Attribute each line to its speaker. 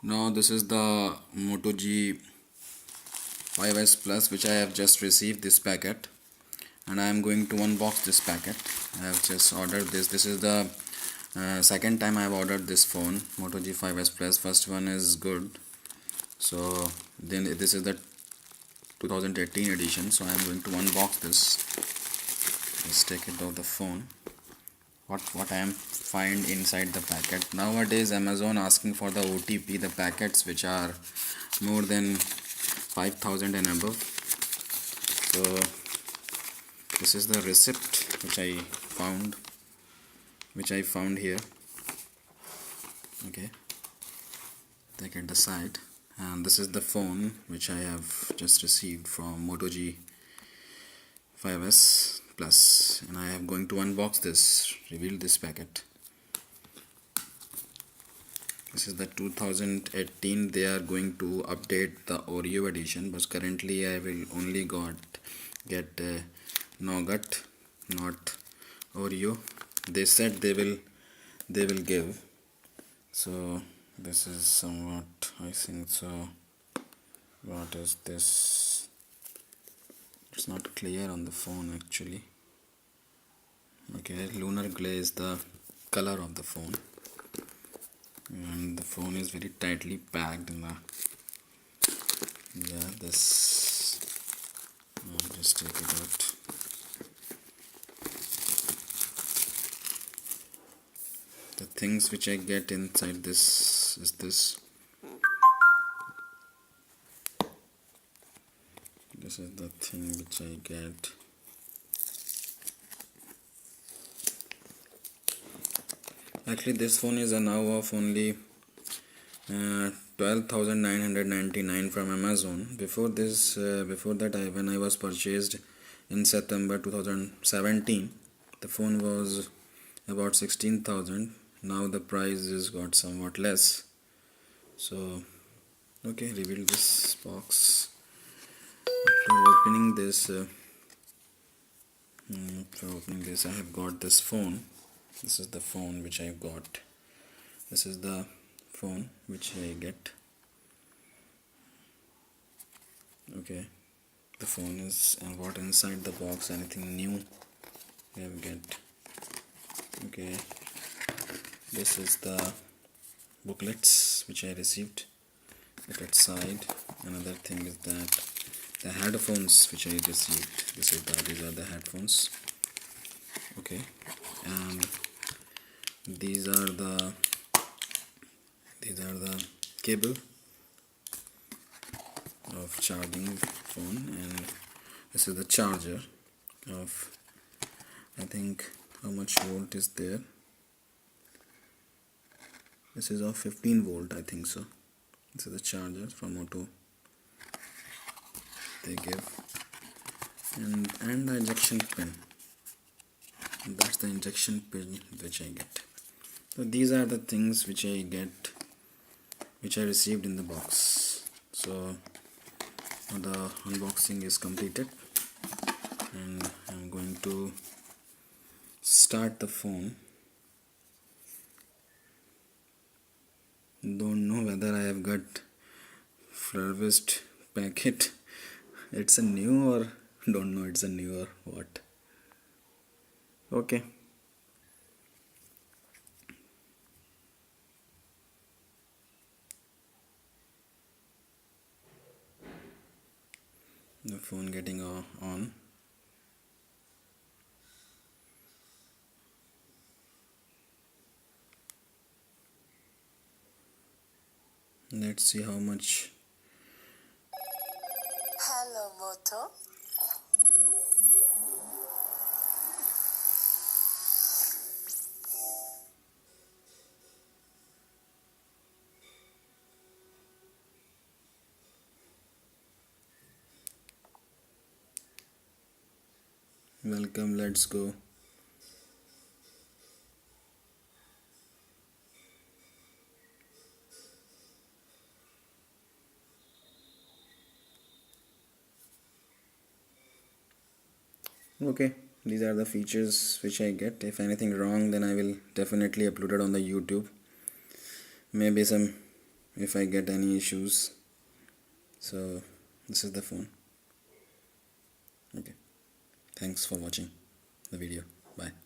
Speaker 1: Now this is the Moto G5s Plus which I have just received this packet, and I am going to unbox this packet. I have just ordered this. This is the second time I have ordered this phone, Moto G5s Plus. First one is good, so then this is the 2018 edition, so I am going to unbox this. Let's take it out the phone. What I am find inside the packet. Nowadays Amazon asking for the OTP, the packets which are more than 5,000 and above. So this is the receipt which I found here. Okay, take it aside, and this is the phone which I have just received from Moto G5s Plus, and I am going to unbox this, reveal this packet. This is the 2018. They are going to update the Oreo edition, but currently I will only get Nougat, not Oreo. They said they will give. So this is somewhat, I think so. What is this? It's not clear on the phone actually. Okay, lunar gray is the color of the phone, and the phone is very tightly packed in the, yeah, this, I'll just take it out. The things which I get inside this is this. This is the thing which I get. Actually this phone is now of only 12,999 from Amazon. Before this, when I was purchased in September 2017, the phone was about 16,000. Now the price is got somewhat less. So okay, reveal this box. After opening this, I have got this phone. This is the phone which I got. This is the phone which I get. Okay, the phone is, and what inside the box, anything new we have get. Okay, this is the booklets which I received. Look at side. Another thing is that the headphones which I received. These are the headphones. Okay, and these are the cable of charging phone, and this is the charger of, I think, how much volt is there. This is of 15 volt, I think so. This is the charger from Moto they give, and the injection pin. That's the injection pin which I get. So these are the things which I received in the box. So the unboxing is completed, and I'm going to start the phone. Don't know whether I have got refurbished packet. It's a new, or don't know it's a new or what. Okay. The phone getting on. Let's see how much.
Speaker 2: Hello, Moto.
Speaker 1: Welcome, let's go. Okay, these are the features which I get. If anything wrong, then I will definitely upload it on the YouTube. Maybe some if I get any issues. So this is the phone. Okay, thanks for watching the video. Bye.